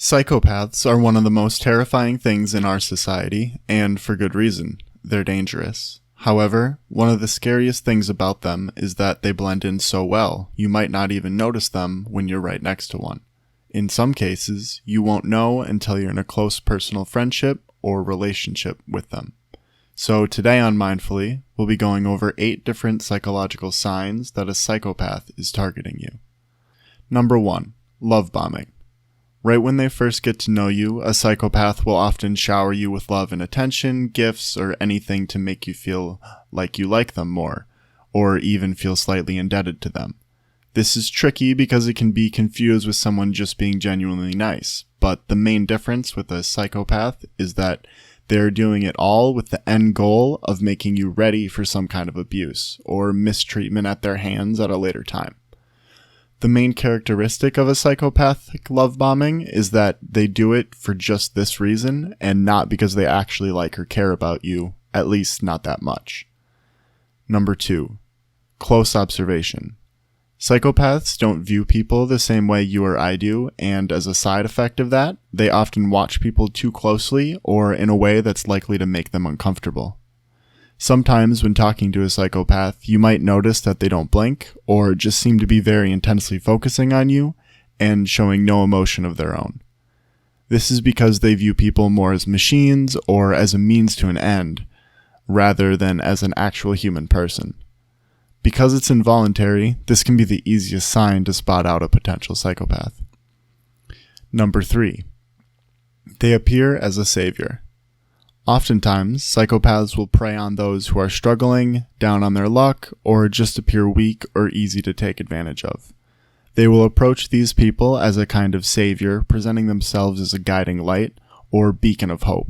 Psychopaths are one of the most terrifying things in our society, and for good reason. They're dangerous. However, one of the scariest things about them is that they blend in so well, you might not even notice them when you're right next to one. In some cases, you won't know until you're in a close personal friendship or relationship with them. So today on Mindfully, we'll be going over 8 different psychological signs that a psychopath is targeting you. Number 1. Love bombing. Right when they first get to know you, a psychopath will often shower you with love and attention, gifts, or anything to make you feel like you like them more, or even feel slightly indebted to them. This is tricky because it can be confused with someone just being genuinely nice, but the main difference with a psychopath is that they're doing it all with the end goal of making you ready for some kind of abuse or mistreatment at their hands at a later time. The main characteristic of a psychopathic love bombing is that they do it for just this reason and not because they actually like or care about you, at least not that much. Number 2. Close observation. Psychopaths don't view people the same way you or I do, and as a side effect of that, they often watch people too closely or in a way that's likely to make them uncomfortable. Sometimes when talking to a psychopath, you might notice that they don't blink or just seem to be very intensely focusing on you and showing no emotion of their own. This is because they view people more as machines or as a means to an end, rather than as an actual human person. Because it's involuntary, this can be the easiest sign to spot out a potential psychopath. Number 3. They appear as a savior. Oftentimes, psychopaths will prey on those who are struggling, down on their luck, or just appear weak or easy to take advantage of. They will approach these people as a kind of savior, presenting themselves as a guiding light or beacon of hope.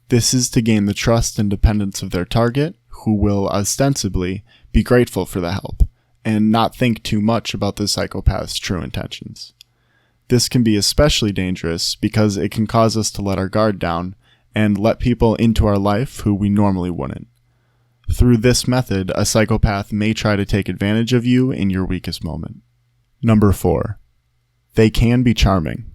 This is to gain the trust and dependence of their target, who will ostensibly be grateful for the help, and not think too much about the psychopath's true intentions. This can be especially dangerous because it can cause us to let our guard down and let people into our life who we normally wouldn't. Through this method, a psychopath may try to take advantage of you in your weakest moment. Number 4. They can be charming.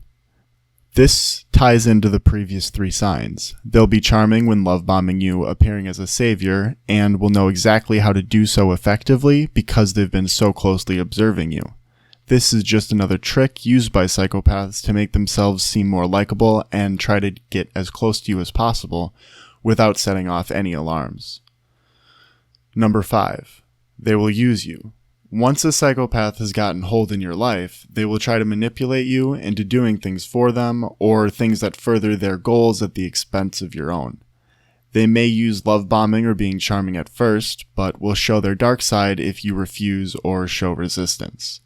This ties into the previous 3 signs. They'll be charming when love bombing you, appearing as a savior, and will know exactly how to do so effectively because they've been so closely observing you. This is just another trick used by psychopaths to make themselves seem more likable and try to get as close to you as possible without setting off any alarms. Number 5. They will use you. Once a psychopath has gotten hold in your life, they will try to manipulate you into doing things for them or things that further their goals at the expense of your own. They may use love bombing or being charming at first, but will show their dark side if you refuse or show resistance.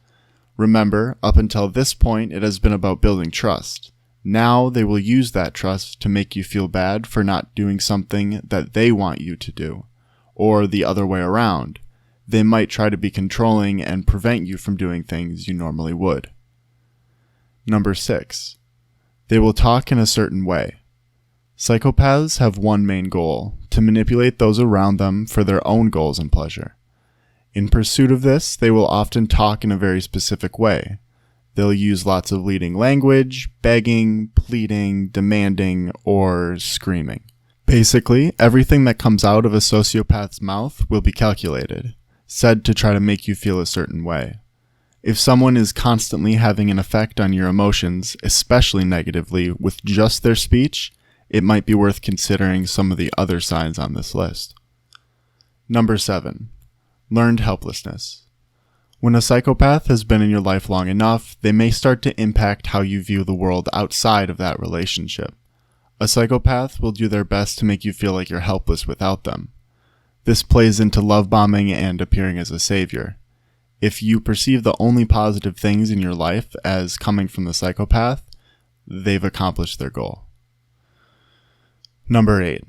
Remember, up until this point, it has been about building trust. Now they will use that trust to make you feel bad for not doing something that they want you to do. Or the other way around. They might try to be controlling and prevent you from doing things you normally would. Number 6. They will talk in a certain way. Psychopaths have one main goal: to manipulate those around them for their own goals and pleasure. In pursuit of this, they will often talk in a very specific way. They'll use lots of leading language, begging, pleading, demanding, or screaming. Basically, everything that comes out of a sociopath's mouth will be calculated, said to try to make you feel a certain way. If someone is constantly having an effect on your emotions, especially negatively, with just their speech, it might be worth considering some of the other signs on this list. Number 7. Learned helplessness. When a psychopath has been in your life long enough, they may start to impact how you view the world outside of that relationship. A psychopath will do their best to make you feel like you're helpless without them. This plays into love bombing and appearing as a savior. If you perceive the only positive things in your life as coming from the psychopath, they've accomplished their goal. Number 8.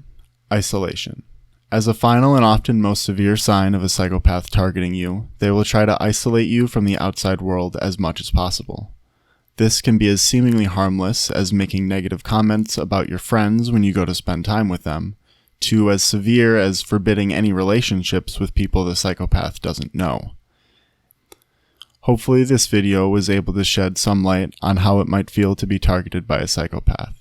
Isolation. As a final and often most severe sign of a psychopath targeting you, they will try to isolate you from the outside world as much as possible. This can be as seemingly harmless as making negative comments about your friends when you go to spend time with them, to as severe as forbidding any relationships with people the psychopath doesn't know. Hopefully this video was able to shed some light on how it might feel to be targeted by a psychopath.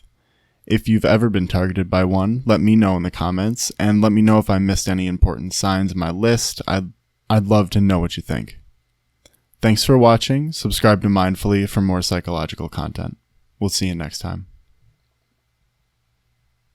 If you've ever been targeted by one, let me know in the comments, and let me know if I missed any important signs in my list. I'd love to know what you think. Thanks for watching. Subscribe to Mindfully for more psychological content. We'll see you next time.